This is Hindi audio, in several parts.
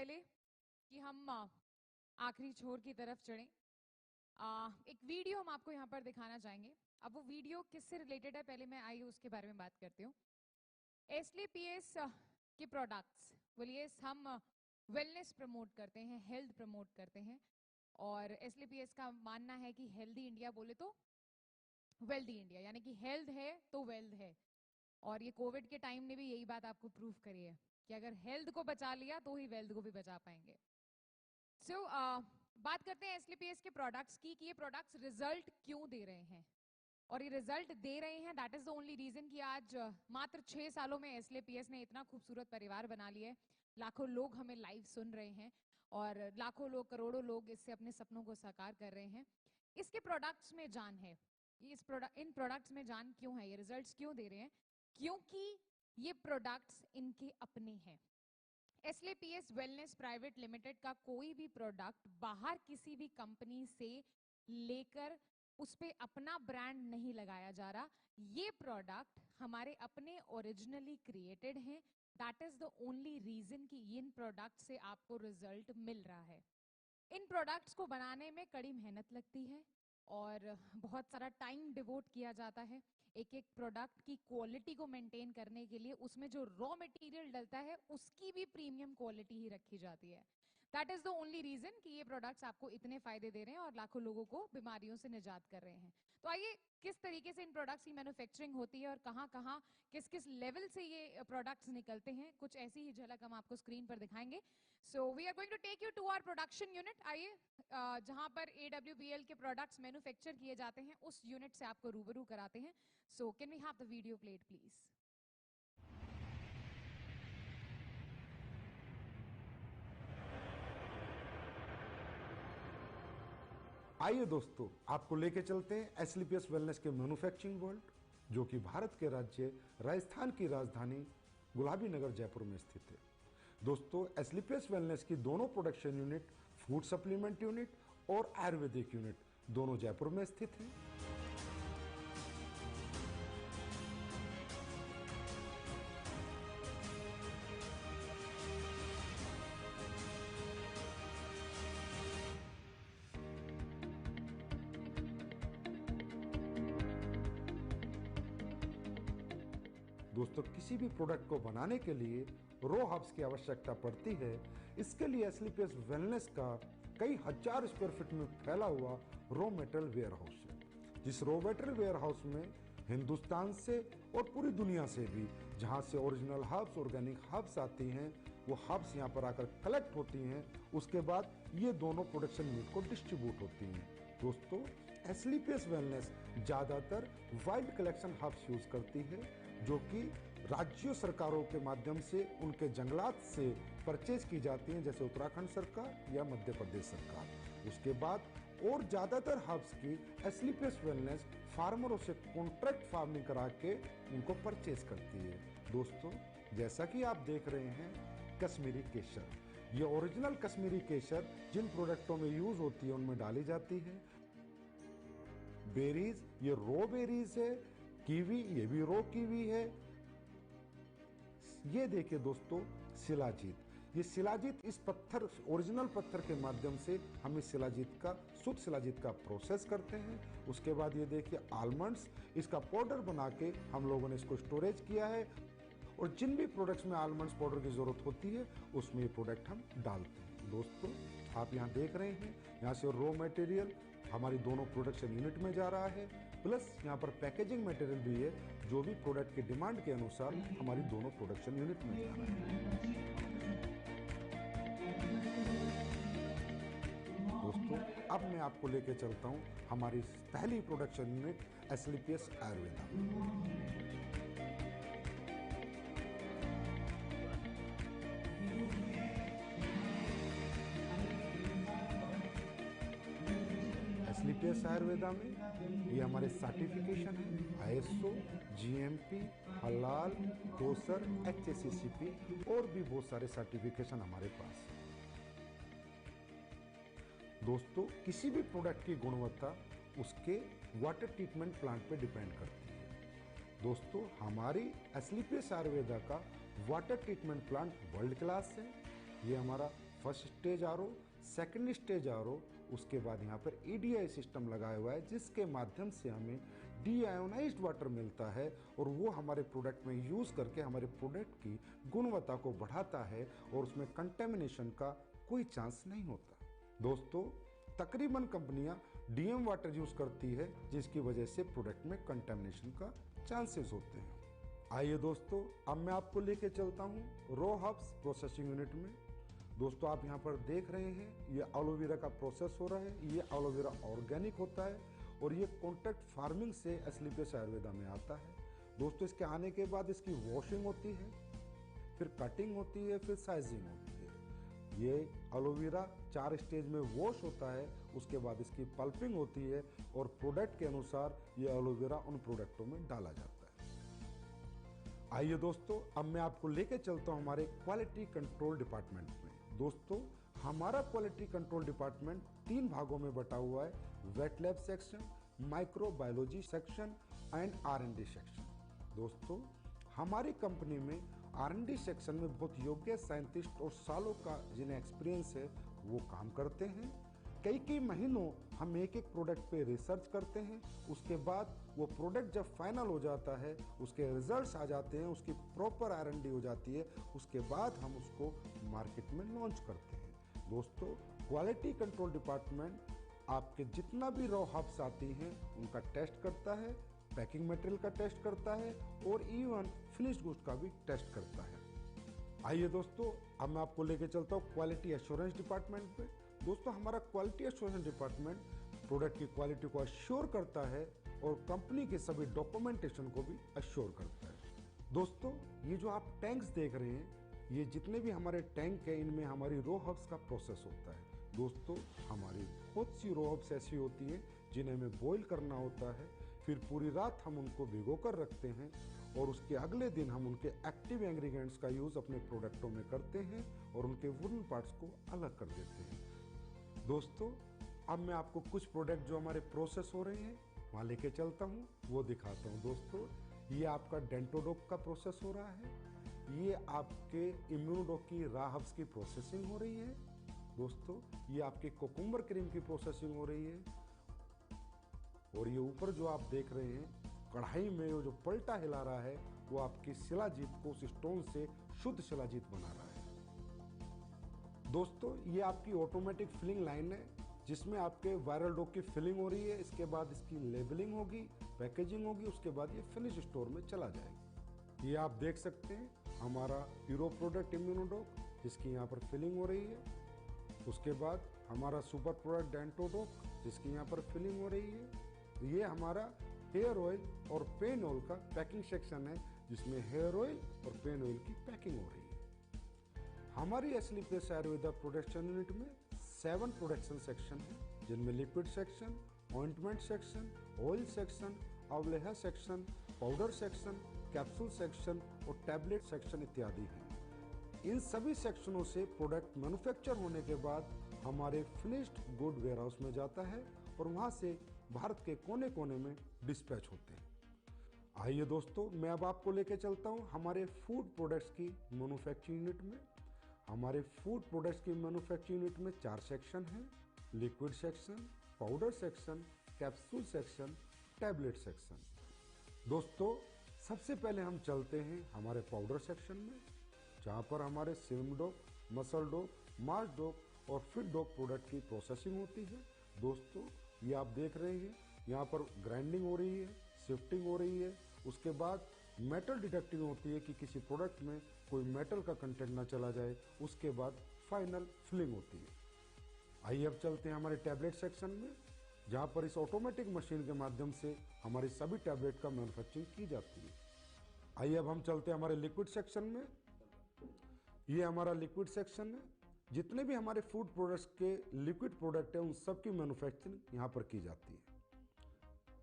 पहले कि हम आखिरी छोर की तरफ चढ़ें, एक वीडियो हम आपको यहाँ पर दिखाना चाहेंगे। अब वो वीडियो किससे रिलेटेड है, पहले मैं आइए उसके बारे में बात करती हूँ। एसलीपीएस के प्रोडक्ट्स, बोलिए हम वेलनेस प्रमोट करते हैं, हेल्थ प्रमोट करते हैं, और एसलीपीएस का मानना है कि हेल्दी इंडिया बोले तो वेल्दी इंडिया, यानी कि हेल्थ है तो वेल्थ है। और ये कोविड के टाइम ने भी यही बात आपको प्रूव करी है कि अगर हेल्थ को बचा लिया तो ही वेल्थ को भी बचा पाएंगे। सो बात करते हैं एसलीपीएस के प्रोडक्ट्स की कि ये प्रोडक्ट्स रिजल्ट क्यों दे रहे हैं, और ये रिजल्ट दे रहे हैं। That is the only reason कि आज मात्र 6 सालों में एसलीपीएस ने इतना खूबसूरत परिवार बना लिया है। लाखों लोग हमें लाइव सुन रहे हैं और लाखों लोग, करोड़ों लोग इससे अपने सपनों को साकार कर रहे हैं। इसके प्रोडक्ट्स में जान है। इन प्रोडक्ट्स में जान क्यों है, ये रिजल्ट्स क्यों दे रहे हैं? क्योंकि ये प्रोडक्ट्स इनके अपने हैं। एसलीपीएस वेलनेस प्राइवेट लिमिटेड का कोई भी प्रोडक्ट बाहर किसी भी कंपनी से लेकर उस पे अपना ब्रांड नहीं लगाया जा रहा। ये प्रोडक्ट हमारे अपने ओरिजिनली क्रिएटेड हैं। That is the only reason कि इन प्रोडक्ट से आपको रिजल्ट मिल रहा है। इन प्रोडक्ट्स को बनाने में कड़ी मेहनत लगती है और बहुत सारा टाइम डिवोट किया जाता है। एक एक प्रोडक्ट की क्वालिटी को मेंटेन करने के लिए उसमें जो रॉ मटेरियल डलता है उसकी भी प्रीमियम क्वालिटी ही रखी जाती है। That is the only reason कि ये प्रोडक्ट्स आपको इतने फायदे दे रहे हैं और लाखों लोगों को बीमारियों से निजात कर रहे हैं। तो आइए, किस तरीके से इन प्रोडक्ट्स की मैन्युफैक्चरिंग होती है और कहाँ कहाँ किस किस लेवल से ये प्रोडक्ट्स निकलते हैं, कुछ ऐसी ही झलक हम आपको स्क्रीन पर दिखाएंगे। So we are going to take you to our production unit. आइए, जहां पर AWPL के प्रोडक्ट्स मैन्युफैक्चर किए जाते हैं उस यूनिट से आपको रूबरू कराते हैं। So can we have the video played please? आइए दोस्तों, आपको लेके चलते हैं एसलीपीएस वेलनेस के मैन्युफैक्चरिंग वर्ल्ड, जो कि भारत के राज्य राजस्थान की राजधानी गुलाबी नगर जयपुर में स्थित है। दोस्तों, एसलीपीएस वेलनेस की दोनों production unit, food supplement unit और आयुर्वेदिक यूनिट, दोनों जयपुर में स्थित हैं। दोस्तों, किसी भी प्रोडक्ट को बनाने के लिए रॉ हर्ब्स की आवश्यकता पड़ती है। इसके लिए एसलीपीएस वेलनेस का कई हजार स्क्वायर फीट में फैला हुआ रॉ मटेरियल वेयर हाउस है। जिस रॉ मटेरियल वेयर हाउस में हिंदुस्तान से और पूरी दुनिया से भी जहां से ओरिजिनल हर्ब्स, ऑर्गेनिक हर्ब्स आती हैं, वो हर्ब्स यहाँ पर आकर कलेक्ट होती हैं। उसके बाद ये दोनों प्रोडक्शन यूनिट को डिस्ट्रीब्यूट होती हैं। दोस्तों, एसलीपीएस वेलनेस ज्यादातर वाइल्ड कलेक्शन हर्ब्स यूज करती है, जो कि राज्य सरकारों के माध्यम से उनके जंगलात से परचेज की जाती हैं, जैसे उत्तराखंड सरकार या मध्य प्रदेश सरकार। उसके बाद और ज्यादातर हर्ब्स की एसलीपीएस वेलनेस फार्मरों से कॉन्ट्रैक्ट फार्मिंग करा के उनको परचेज करती है। दोस्तों, जैसा कि आप देख रहे हैं, कश्मीरी केसर, ये ओरिजिनल कश्मीरी केसर जिन प्रोडक्टों में यूज होती है उनमें डाली जाती है। बेरीज, ये रो बेरीज है। कीवी, ये भी रो कीवी है। ये देखिए दोस्तों, शिलाजीत, ये शिलाजीत इस पत्थर, ओरिजिनल पत्थर के माध्यम से हम इस शिलाजीत का, शुद्ध शिलाजीत का प्रोसेस करते हैं। उसके बाद ये देखिए आलमंड्स, इसका पाउडर बना के हम लोगों ने इसको स्टोरेज किया है, और जिन भी प्रोडक्ट्स में आलमंड्स पाउडर की जरूरत होती है उसमें ये प्रोडक्ट हम डालते हैं। दोस्तों, आप यहाँ देख रहे हैं, यहाँ से रॉ मटेरियल हमारी दोनों प्रोडक्शन यूनिट में जा रहा है, प्लस यहाँ पर पैकेजिंग मटेरियल भी है, जो भी प्रोडक्ट की डिमांड के अनुसार हमारी दोनों प्रोडक्शन यूनिट में जा रहा है। दोस्तों, अब मैं आपको लेके चलता हूँ हमारी पहली प्रोडक्शन यूनिट एसलीपीएस आयुर्वेदा। एसलीपीएस आयुर्वेदा में ये हमारे सर्टिफिकेशन है, ISO, GMP, हलाल, कोसर, HACCP और भी बहुत सारे सर्टिफिकेशन हमारे पास है। दोस्तों, किसी भी प्रोडक्ट की गुणवत्ता उसके वाटर ट्रीटमेंट प्लांट पे डिपेंड करती है। दोस्तों, हमारी एसलीपीएस आयुर्वेदा का water treatment plant world class है। ये हमारा first stage RO, second stage RO, उसके बाद यहाँ पर ईडीआई सिस्टम लगाया हुआ है जिसके माध्यम से हमें डीआयोनाइज्ड वाटर मिलता है और वो हमारे प्रोडक्ट में यूज़ करके हमारे प्रोडक्ट की गुणवत्ता को बढ़ाता है और उसमें कंटेमिनेशन का कोई चांस नहीं होता। दोस्तों, तकरीबन कंपनियां डीएम वाटर यूज़ करती है जिसकी वजह से प्रोडक्ट में कंटेमिनेशन का चांसेस होते हैं। आइए दोस्तों, अब मैं आपको लेके चलता हूँ रो हब्स प्रोसेसिंग यूनिट में। दोस्तों, आप यहाँ पर देख रहे हैं ये एलोवेरा का प्रोसेस हो रहा है। ये एलोवेरा ऑर्गेनिक होता है और ये कॉन्ट्रैक्ट फार्मिंग से एस्क्लेपियस आयुर्वेदा में आता है। दोस्तों, इसके आने के बाद इसकी वॉशिंग होती है, फिर कटिंग होती है, फिर साइजिंग होती है। ये एलोवेरा 4 स्टेज में वॉश होता है, उसके बाद इसकी पल्पिंग होती है और प्रोडक्ट के अनुसार ये एलोवेरा उन प्रोडक्टों में डाला जाता है। आइए दोस्तों, अब मैं आपको लेके चलता हूँ हमारे क्वालिटी कंट्रोल डिपार्टमेंट में। दोस्तों, हमारा क्वालिटी कंट्रोल डिपार्टमेंट 3 भागों में बटा हुआ है: wet lab section, microbiology section and R and D section. दोस्तों, हमारी कंपनी में आर&डी सेक्शन में बहुत योग्य साइंटिस्ट और सालों का जिन्हें एक्सपीरियंस है वो काम करते हैं। कई महीनों हम एक प्रोडक्ट पे रिसर्च करते हैं, उसके बाद वो प्रोडक्ट जब फाइनल हो जाता है, उसके रिजल्ट्स आ जाते हैं, उसकी प्रॉपर आर&डी हो जाती है, उसके बाद हम उसको मार्केट में लॉन्च करते हैं। दोस्तों, क्वालिटी कंट्रोल डिपार्टमेंट आपके जितना भी रॉ हब्स आती हैं उनका टेस्ट करता है, पैकिंग मटेरियल का टेस्ट करता है और इवन फिनिश्ड गुड्स का भी टेस्ट करता है। आइए दोस्तों, अब मैं आपको लेके चलता हूँ क्वालिटी एश्योरेंस डिपार्टमेंट पे। दोस्तों, हमारा क्वालिटी एश्योरेंस डिपार्टमेंट प्रोडक्ट की क्वालिटी को अश्योर करता है और कंपनी के सभी डॉक्यूमेंटेशन को भी अश्योर करता है। दोस्तों, ये जो आप टैंक्स देख रहे हैं, ये जितने भी हमारे टैंक है इनमें हमारी रो हब्स का प्रोसेस होता है। दोस्तों, हमारी बहुत सी रो हब्स ऐसी होती हैं जिन्हें हमें बॉईल करना होता है, फिर पूरी रात हम उनको भिगो कर रखते हैं और उसके अगले दिन हम उनके एक्टिव इंग्रेडिएंट्स का यूज़ अपने प्रोडक्टों में करते हैं और उनके वुडन पार्ट्स को अलग कर देते हैं। दोस्तों, अब मैं आपको कुछ प्रोडक्ट जो हमारे प्रोसेस हो रहे हैं वहाँ लेके चलता हूँ, वो दिखाता हूँ। दोस्तों, ये आपका डेंटोडोक का प्रोसेस हो रहा है, ये आपके इम्यूनोडोक की रा हब्स की प्रोसेसिंग हो रही है। दोस्तों, ये आपके कोकुम्बर क्रीम की प्रोसेसिंग हो रही है और ये ऊपर जो आप देख रहे हैं कढ़ाई में वो जो पलटा हिला रहा है वो आपकी शिलाजीत को उस स्टोन से शुद्ध शिलाजीत बना रहा है। दोस्तों, ये आपकी ऑटोमेटिक फिलिंग लाइन है जिसमें आपके वायरल डो की फिलिंग हो रही है। इसके बाद इसकी लेबलिंग होगी, पैकेजिंग होगी, उसके बाद ये फिनिश स्टोर में चला जाएगा। ये आप देख सकते हैं हमारा हीरो प्रोडक्ट इम्यूनोडोक जिसकी यहाँ पर फिलिंग हो रही है। उसके बाद हमारा सुपर प्रोडक्ट डेंटोडोक जिसकी यहाँ पर फिलिंग हो रही है। ये हमारा हेयर ऑयल और पेन ऑयल का पैकिंग सेक्शन है जिसमें हेयर ऑयल और पेन ऑयल की पैकिंग हो रही है। हमारी एस्क्लेपियस आयुर्वेदा प्रोडक्शन यूनिट में 7 प्रोडक्शन सेक्शन है जिनमें liquid section, ointment section, oil section, avaleha section, powder section, capsule section और टैबलेट सेक्शन इत्यादि हैं। इन सभी सेक्शनों से प्रोडक्ट मैन्युफैक्चर होने के बाद हमारे फिनिश्ड गुड वेयरहाउस में जाता है और वहाँ से भारत के कोने कोने में डिस्पैच होते हैं। आइए दोस्तों, मैं अब आपको लेके चलता हूँ हमारे फूड प्रोडक्ट्स की मैन्युफैक्चरिंग यूनिट में। हमारे फूड प्रोडक्ट्स की मैन्युफैक्चरिंग यूनिट में 4 सेक्शन हैं: liquid section, powder section, capsule section, tablet section. दोस्तों, सबसे पहले हम चलते हैं हमारे पाउडर सेक्शन में जहाँ पर हमारे सिल्म डोप, मसल डोप, मार्च डोप और फिट डोप प्रोडक्ट की प्रोसेसिंग होती है। दोस्तों, ये आप देख रहे हैं यहाँ पर ग्राइंडिंग हो रही है, शिफ्टिंग हो रही है, उसके बाद मेटल डिटेक्टिंग होती है कि किसी प्रोडक्ट में कोई मेटल का कंटेंट ना चला जाए, उसके बाद फाइनल फिलिंग होती है। आइए अब चलते हैं हमारे टैबलेट सेक्शन में जहाँ पर इस ऑटोमेटिक मशीन के माध्यम से हमारी सभी टैबलेट का मैन्युफैक्चरिंग की जाती है। आइए अब हम चलते हैं हमारे लिक्विड सेक्शन में। ये हमारा लिक्विड सेक्शन है, जितने भी हमारे फूड प्रोडक्ट्स के लिक्विड प्रोडक्ट हैं उन सब की मैन्युफैक्चरिंग यहाँ पर की जाती है।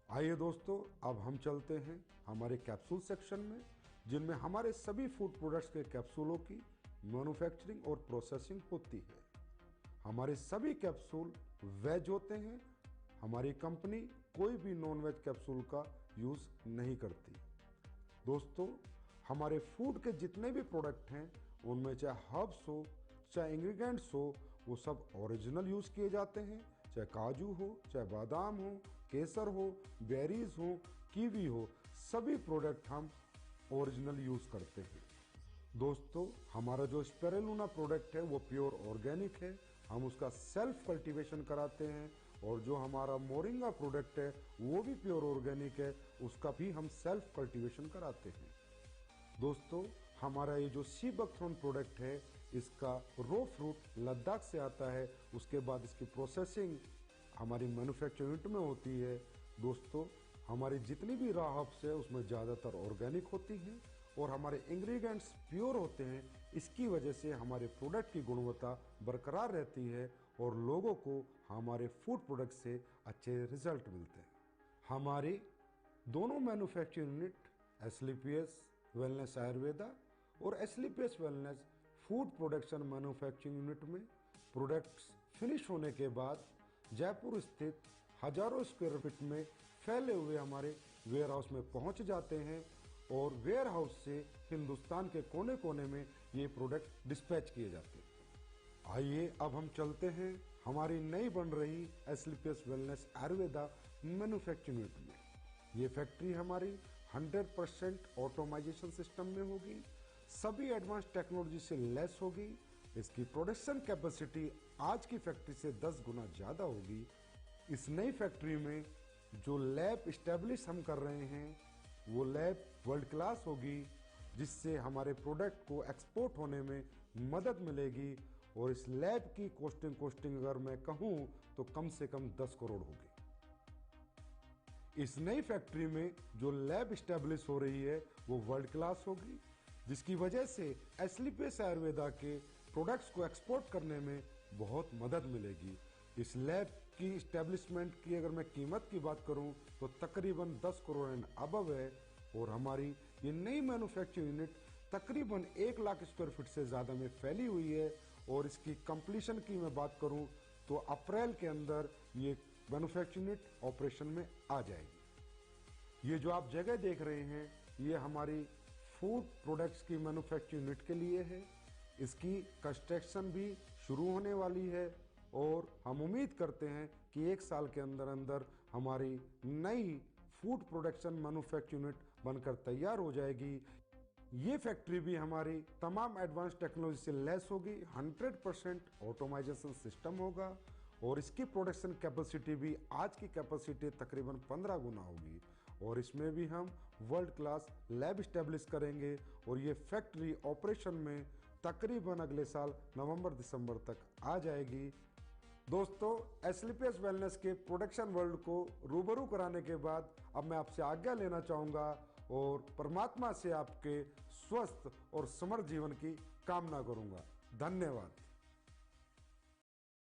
आइए दोस्तों, अब हम चलते हैं हमारे कैप्सूल सेक्शन में जिनमें हमारे सभी फूड प्रोडक्ट्स के कैप्सूलों की मैन्युफैक्चरिंग और प्रोसेसिंग होती है। हमारे सभी कैप्सूल वेज होते हैं। हमारी कंपनी कोई भी नॉन वेज कैप्सूल का यूज़ नहीं करती। दोस्तों, हमारे फूड के जितने भी प्रोडक्ट हैं उनमें चाहे हर्ब्स हो, चाहे इंग्रेडिएंट्स हो वो सब ओरिजिनल यूज़ किए जाते हैं, चाहे काजू हो, चाहे बादाम हो, केसर हो, बेरीज हो, कीवी हो, सभी प्रोडक्ट हम ओरिजिनल यूज़ करते हैं। दोस्तों, हमारा जो स्पिरुलिना प्रोडक्ट है वो प्योर ऑर्गेनिक है, हम उसका सेल्फ कल्टीवेशन कराते हैं। और जो हमारा मोरिंगा प्रोडक्ट है वो भी प्योर ऑर्गेनिक है, उसका भी हम सेल्फ कल्टीवेशन कराते हैं। दोस्तों, हमारा ये जो सी बकथ्रोन प्रोडक्ट है इसका रो फ्रूट लद्दाख से आता है, उसके बाद इसकी प्रोसेसिंग हमारी मैन्युफैक्चरिंग यूनिट में होती है। दोस्तों, हमारी जितनी भी रॉ हर्ब्स है उसमें ज़्यादातर ऑर्गेनिक होती हैं और हमारे इंग्रेडिएंट्स प्योर होते हैं। इसकी वजह से हमारे प्रोडक्ट की गुणवत्ता बरकरार रहती है और लोगों को हमारे फूड प्रोडक्ट से अच्छे रिजल्ट मिलते हैं। हमारे दोनों manufacturing unit SLPS wellness Ayurveda और SLPS wellness food production manufacturing unit में प्रोडक्ट्स फिनिश होने के बाद जयपुर स्थित हजारों स्क्वायर फीट में फैले हुए हमारे वेयर हाउस में पहुंच जाते हैं और वेयर हाउस से हिंदुस्तान के कोने कोने में ये प्रोडक्ट डिस्पैच किए जाते हैं। आइए अब हम चलते हैं हमारी नई बन रही एसलीपीएस वेलनेस आयुर्वेदा मैन्युफैक्चरिंग यूनिट में। ये फैक्ट्री हमारी 100% ऑटोमाइजेशन सिस्टम में होगी, सभी एडवांस टेक्नोलॉजी से लेस होगी। इसकी प्रोडक्शन कैपेसिटी आज की फैक्ट्री से 10 गुना ज़्यादा होगी। इस नई फैक्ट्री में जो लैब इस्टेब्लिश हम कर रहे हैं वो लैब वर्ल्ड क्लास होगी, जिससे हमारे प्रोडक्ट को एक्सपोर्ट होने में मदद मिलेगी। और इस लैब की कॉस्टिंग अगर मैं कहूँ तो कम से कम 10 करोड़ होगी। इस नई फैक्ट्री में जो लैब इस्टेब्लिश हो रही है वो वर्ल्ड क्लास होगी, जिसकी वजह से एसलीपीएस आयुर्वेदा के प्रोडक्ट्स को एक्सपोर्ट करने में बहुत मदद मिलेगी। इस लैब की इस्टेब्लिशमेंट की अगर मैं कीमत की बात करूं तो तकरीबन 10 करोड़ एंड अबव है। और हमारी ये नई मैन्युफैक्चरिंग यूनिट तकरीबन 1 लाख स्क्वायर फीट से ज़्यादा में फैली हुई है और इसकी कंप्लीशन की मैं बात करूं तो अप्रैल के अंदर ये मैन्युफैक्चरिंग यूनिट ऑपरेशन में आ जाएगी। ये जो आप जगह देख रहे हैं ये हमारी फूड प्रोडक्ट्स की मैन्युफैक्चरिंग यूनिट के लिए है। इसकी कंस्ट्रक्शन भी शुरू होने वाली है और हम उम्मीद करते हैं कि 1 साल के अंदर अंदर हमारी नई फूड प्रोडक्शन मैन्युफैक्चरिंग यूनिट बनकर तैयार हो जाएगी। ये फैक्ट्री भी हमारी तमाम एडवांस टेक्नोलॉजी से लेस होगी, 100% ऑटोमाइजेशन सिस्टम होगा और इसकी प्रोडक्शन कैपेसिटी भी आज की कैपेसिटी तकरीबन 15 गुना होगी। और इसमें भी हम वर्ल्ड क्लास लैब इस्टेब्लिश करेंगे और ये फैक्ट्री ऑपरेशन में तकरीबन अगले साल नवंबर-दिसंबर तक आ जाएगी। दोस्तों, एसलीपीएस वेलनेस के प्रोडक्शन वर्ल्ड को रूबरू कराने के बाद अब मैं आपसे आज्ञा लेना चाहूँगा और परमात्मा से आपके स्वस्थ और समृद्ध जीवन की कामना करूँगा। धन्यवाद।